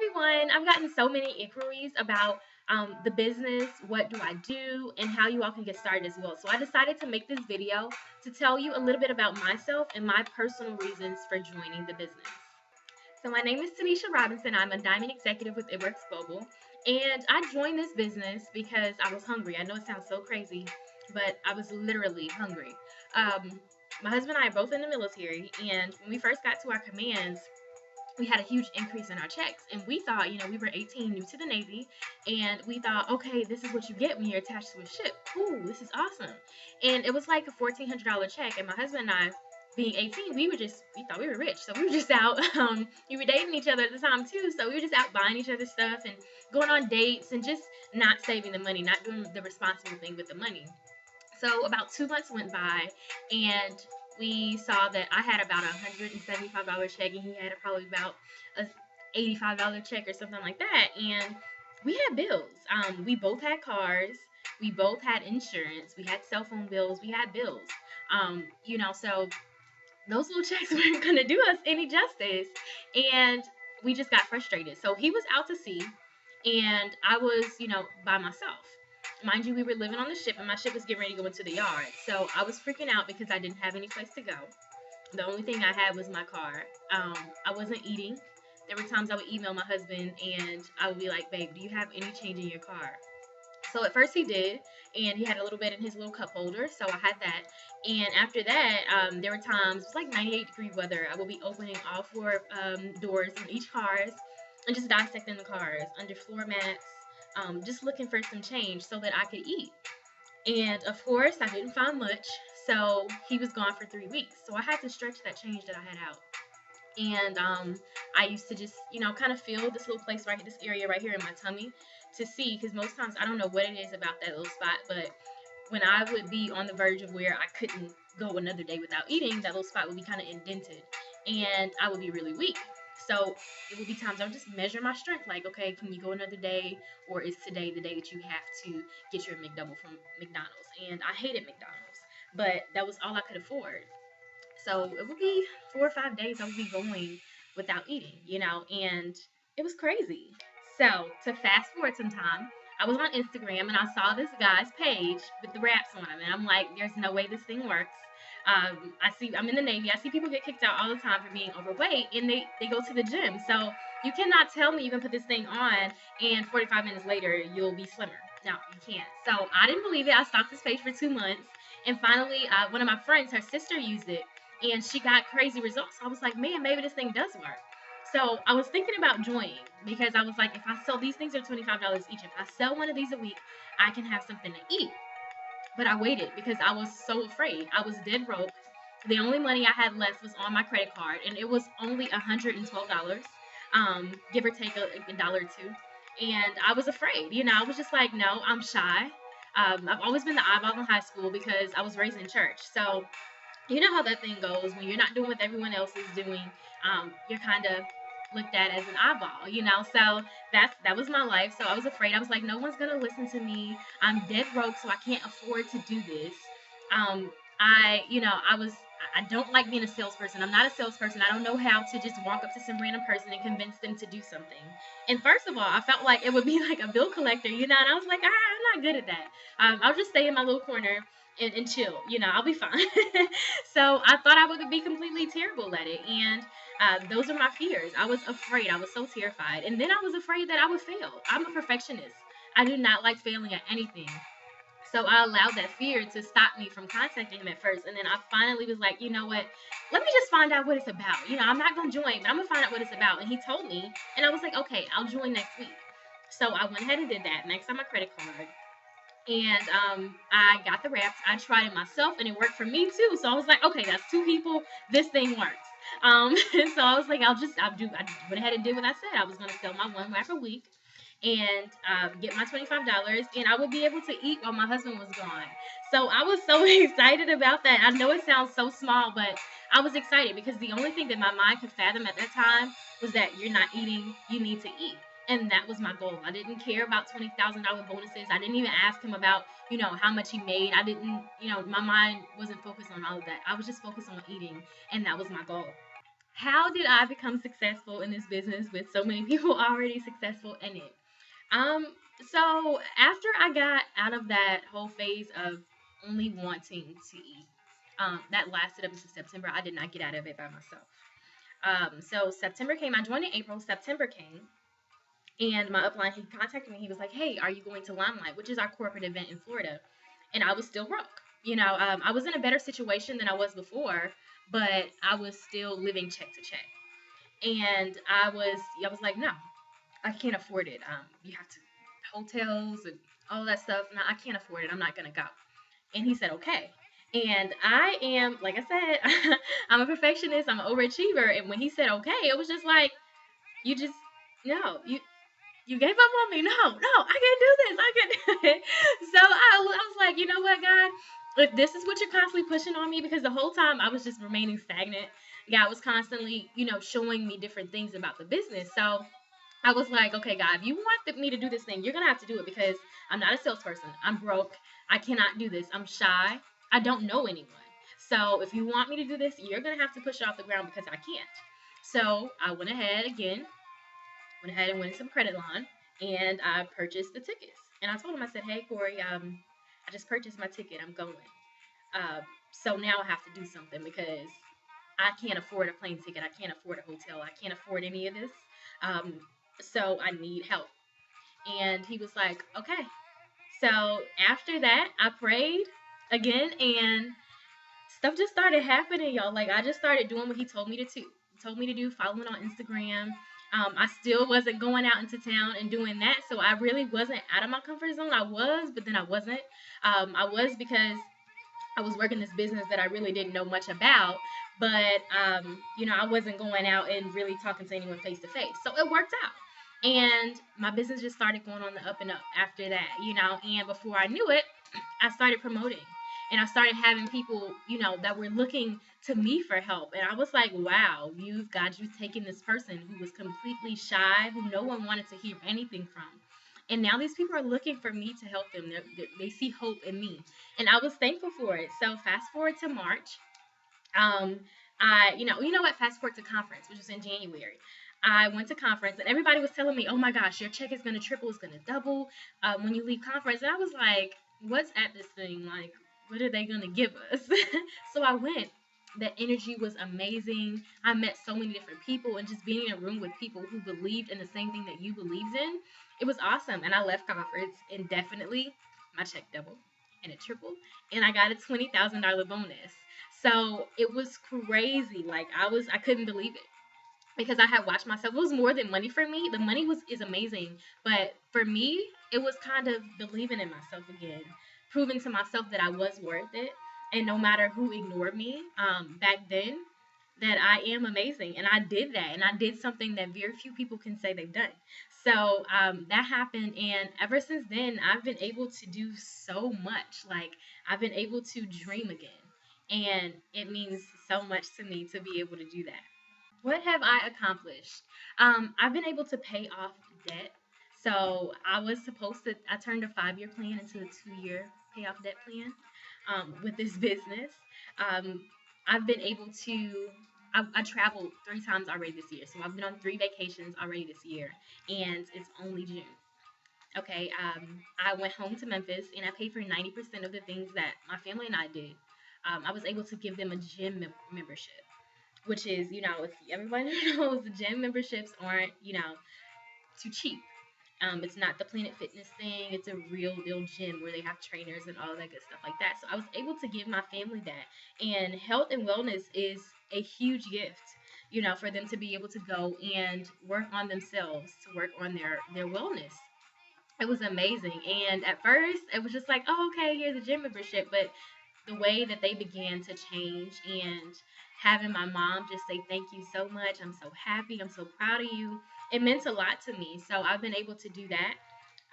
everyone. I've gotten so many inquiries about the business, what do I do, and how you all can get started as well. So I decided to make this video to tell you a little bit about myself and my personal reasons for joining the business. So my name is Tanisha Robinson. I'm a diamond executive with It Works Global, and I joined this business because I was hungry. I know it sounds so crazy, but I was literally hungry. Um, my husband and I are both in the military, and when we first got to our commands, we had a huge increase in our checks, and we thought, we were 18, new to the Navy, and we thought, okay, this is what you get when you're attached to a ship. Ooh, this is awesome. And it was like a $1,400 check, and my husband and I, being 18, we thought we were rich, so we were just out. We were dating each other at the time too, so we were just out buying each other stuff and going on dates and just not saving the money, not doing the responsible thing with the money. So about 2 months went by, and we saw that I had about $175 check, and he had probably about a $85 check or something like that. And we had bills. We both had cars. We both had insurance. We had cell phone bills. We had bills. So those little checks weren't going to do us any justice. And we just got frustrated. So he was out to sea, and I was, by myself. Mind you, we were living on the ship, and my ship was getting ready to go into the yard. So I was freaking out because I didn't have any place to go. The only thing I had was my car. I wasn't eating. There were times I would email my husband, and I would be like, babe, do you have any change in your car? So at first he did, and he had a little bit in his little cup holder, so I had that. And after that, there were times, it was like 98-degree weather. I would be opening all four doors in each cars and just dissecting the cars under floor mats, just looking for some change so that I could eat. And of course, I didn't find much, so he was gone for 3 weeks. So I had to stretch that change that I had out. And I used to just, kind of feel this little place right, this area right here in my tummy to see, because most times I don't know what it is about that little spot, but when I would be on the verge of where I couldn't go another day without eating, that little spot would be kind of indented, and I would be really weak. So it would be times I would just measure my strength, like, okay, can you go another day, or is today the day that you have to get your McDouble from McDonald's? And I hated McDonald's, but that was all I could afford. So it would be 4 or 5 days I would be going without eating, and it was crazy. So to fast forward some time, I was on Instagram and I saw this guy's page with the wraps on him, and I'm like, there's no way this thing works. I'm in the Navy. I see people get kicked out all the time for being overweight, and they go to the gym. So you cannot tell me you can put this thing on and 45 minutes later you'll be slimmer. No, you can't. So I didn't believe it. I stalked this page for 2 months, and finally, one of my friends, her sister used it, and she got crazy results. So I was like, man, maybe this thing does work. So I was thinking about joining because I was like, if I sell these things are $25 each. If I sell one of these a week, I can have something to eat. But I waited because I was so afraid. I was dead broke. The only money I had left was on my credit card, and it was only $112, give or take a dollar or two. And I was afraid. I was just like, no, I'm shy. I've always been the eyeball in high school because I was raised in church. So you know how that thing goes when you're not doing what everyone else is doing. You're kind of looked at as an eyeball. So that was my life. So I was afraid. I was like, no one's gonna listen to me. I'm dead broke, so I can't afford to do this. I don't like being a salesperson. I'm not a salesperson. I don't know how to just walk up to some random person and convince them to do something. And first of all, I felt like it would be like a bill collector, and I was like, I'm not good at that. I'll just stay in my little corner and chill. I'll be fine. So I thought I would be completely terrible at it. And those are my fears. I was afraid. I was so terrified. And then I was afraid that I would fail. I'm a perfectionist. I do not like failing at anything. So I allowed that fear to stop me from contacting him at first. And then I finally was like, you know what? Let me just find out what it's about. I'm not going to join, but I'm going to find out what it's about. And he told me, and I was like, okay, I'll join next week. So I went ahead and did that, maxed out my credit card, and I got the wraps. I tried it myself, and it worked for me too. So I was like, okay, that's two people. This thing works. So I was like, I'll do. I went ahead and did what I said. I was going to sell my one wrap a week and get my $25, and I would be able to eat while my husband was gone. So I was so excited about that. I know it sounds so small, but I was excited because the only thing that my mind could fathom at that time was that you're not eating, you need to eat. And that was my goal. I didn't care about $20,000 bonuses. I didn't even ask him about, how much he made. I didn't, my mind wasn't focused on all of that. I was just focused on eating, and that was my goal. How did I become successful in this business with so many people already successful in it? Um, so after I got out of that whole phase of only wanting to eat, that lasted up until September. I did not get out of it by myself. So September came. I joined in April. September came, and my upline, he contacted me. He was like, "Hey, are you going to Limelight, which is our corporate event in Florida?" And I was still broke. I was in a better situation than I was before, but I was still living check to check. And I was like, no, I can't afford it. You have to hotels and all that stuff. No, I can't afford it. I'm not gonna go. And he said, okay. And I am, like I said, I'm a perfectionist. I'm an overachiever. And when he said okay, it was just like, you just no, you gave up on me. No, I can't do this. I can't do it. So I was like, you know what, God, if this is what you're constantly pushing on me, because the whole time I was just remaining stagnant. God was constantly, showing me different things about the business. So I was like, okay, God, if you want me to do this thing, you're gonna have to do it because I'm not a salesperson. I'm broke. I cannot do this. I'm shy. I don't know anyone. So if you want me to do this, you're gonna have to push it off the ground because I can't. So I went ahead and went into some credit line and I purchased the tickets. And I told him, I said, hey Corey, I just purchased my ticket. I'm going. So now I have to do something because I can't afford a plane ticket. I can't afford a hotel. I can't afford any of this. Um, so I need help. And he was like, okay. So after that, I prayed again and stuff just started happening, y'all. Like I just started doing what he told me to do. He told me to do following on Instagram. I still wasn't going out into town and doing that, so I really wasn't out of my comfort zone. I was, but then I wasn't. I was because I was working this business that I really didn't know much about, but I wasn't going out and really talking to anyone face to face. So it worked out. And my business just started going on the up and up after that, and before I knew it, I started promoting. And I started having people, that were looking to me for help. And I was like, wow, you've taken this person who was completely shy, who no one wanted to hear anything from. And now these people are looking for me to help them. They see hope in me, and I was thankful for it. So fast forward to March. Um, you know what? Fast forward to conference, which was in January. I went to conference, and everybody was telling me, "Oh my gosh, your check is gonna triple, it's gonna double when you leave conference." And I was like, "What's at this thing? Like, what are they gonna give us?" So I went. The energy was amazing. I met so many different people, and just being in a room with people who believed in the same thing that you believed in, it was awesome. And I left conference, and definitely my check doubled and it tripled, and I got a $20,000 bonus. So it was crazy. Like I couldn't believe it because I had watched myself. It was more than money for me. The money is amazing, but for me, it was kind of believing in myself again, proving to myself that I was worth it, and no matter who ignored me back then, that I am amazing, and I did that, and I did something that very few people can say they've done. So that happened, and ever since then, I've been able to do so much. Like I've been able to dream again, and it means so much to me to be able to do that. What have I accomplished? I've been able to pay off debt. So I turned a 5-year plan into a 2-year pay off debt plan with this business. Um, I've been able to, I traveled 3 times already this year. So I've been on 3 vacations already this year, and it's only June. Okay, I went home to Memphis and I paid for 90% of the things that my family and I did. I was able to give them a gym membership, which is, if everybody knows, the gym memberships aren't, too cheap. It's not the Planet Fitness thing. It's a real deal gym where they have trainers and all that good stuff like that. So I was able to give my family that. And health and wellness is a huge gift, for them to be able to go and work on themselves, to work on their wellness. It was amazing. And at first, it was just like, oh, okay, here's a gym membership. But the way that they began to change and having my mom just say thank you so much, I'm so happy, I'm so proud of you, it meant a lot to me. So I've been able to do that.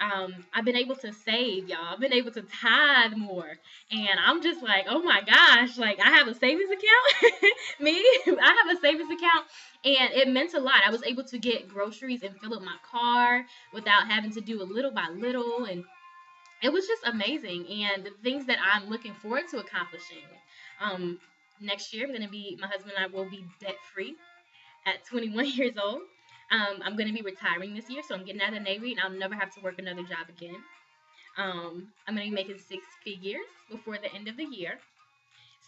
I've been able to save, y'all. I've been able to tithe more, and I'm just like, oh my gosh, like I have a savings account. Me, I have a savings account, and it meant a lot. I was able to get groceries and fill up my car without having to do a little by little, and it was just amazing. And the things that I'm looking forward to accomplishing. Um, Next year, my husband and I will be debt free. at 21 years old. I'm going to be retiring this year, so I'm getting out of the Navy and I'll never have to work another job again. I'm going to be making 6 figures before the end of the year.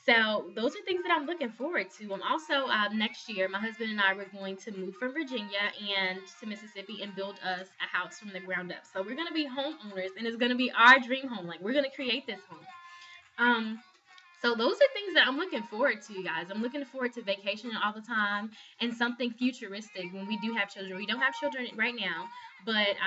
So those are things that I'm looking forward to. Also, next year, my husband and I were going to move from Virginia and to Mississippi and build us a house from the ground up. So we're going to be homeowners, and it's going to be our dream home. Like, we're going to create this home. Um, so those are things that I'm looking forward to, you guys. I'm looking forward to vacationing all the time and something futuristic when we do have children. We don't have children right now, but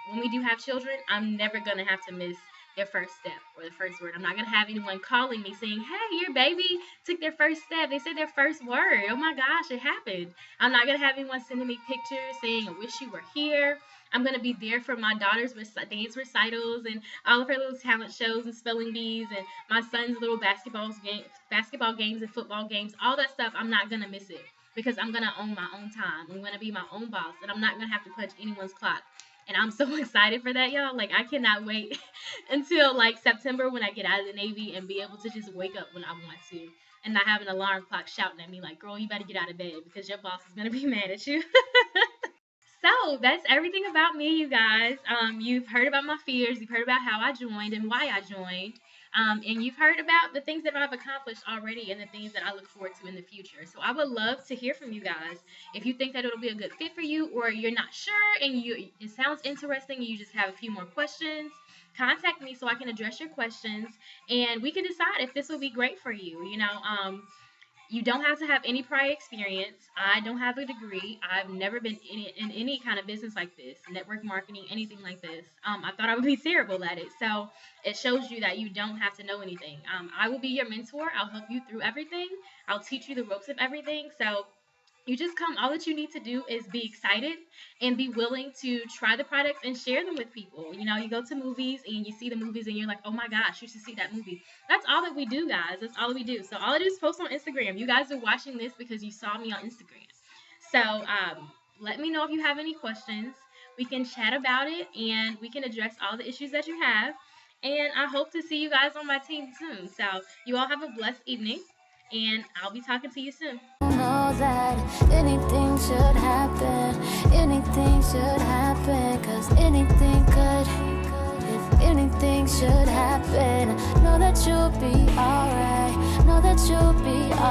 when we do have children, I'm never gonna have to miss their first step or the first word. I'm not gonna have anyone calling me saying, "Hey, your baby took their first step. They said their first word. Oh my gosh, it happened." I'm not gonna have anyone sending me pictures saying, "I wish you were here." I'm gonna be there for my daughter's dance recitals and all of her little talent shows and spelling bees and my son's little basketball games and football games, all that stuff. I'm not gonna miss it because I'm gonna own my own time. I'm gonna be my own boss, and I'm not gonna have to punch anyone's clock. And I'm so excited for that, y'all. Like, I cannot wait until like September when I get out of the Navy and be able to just wake up when I want to and not have an alarm clock shouting at me like, "Girl, you better get out of bed because your boss is gonna be mad at you." So that's everything about me, you guys. You've heard about my fears, you've heard about how I joined and why I joined, and you've heard about the things that I've accomplished already and the things that I look forward to in the future. So I would love to hear from you guys. If you think that it'll be a good fit for you, or you're not sure and it sounds interesting and you just have a few more questions, contact me so I can address your questions and we can decide if this will be great for you. You don't have to have any prior experience. I don't have a degree. I've never been in any kind of business like this, network marketing, anything like this. I thought I would be terrible at it. So it shows you that you don't have to know anything. I will be your mentor. I'll help you through everything. I'll teach you the ropes of everything. So you just come. All that you need to do is be excited and be willing to try the products and share them with people. You go to movies and you see the movies and you're like, "Oh my gosh, you should see that movie." That's all that we do, guys. That's all that we do. So all I do is post on Instagram. You guys are watching this because you saw me on Instagram. So let me know if you have any questions. We can chat about it and we can address all the issues that you have. And I hope to see you guys on my team soon. So you all have a blessed evening and I'll be talking to you soon. Know that anything should happen, cause anything could, if anything should happen, know that you'll be alright, know that you'll be alright.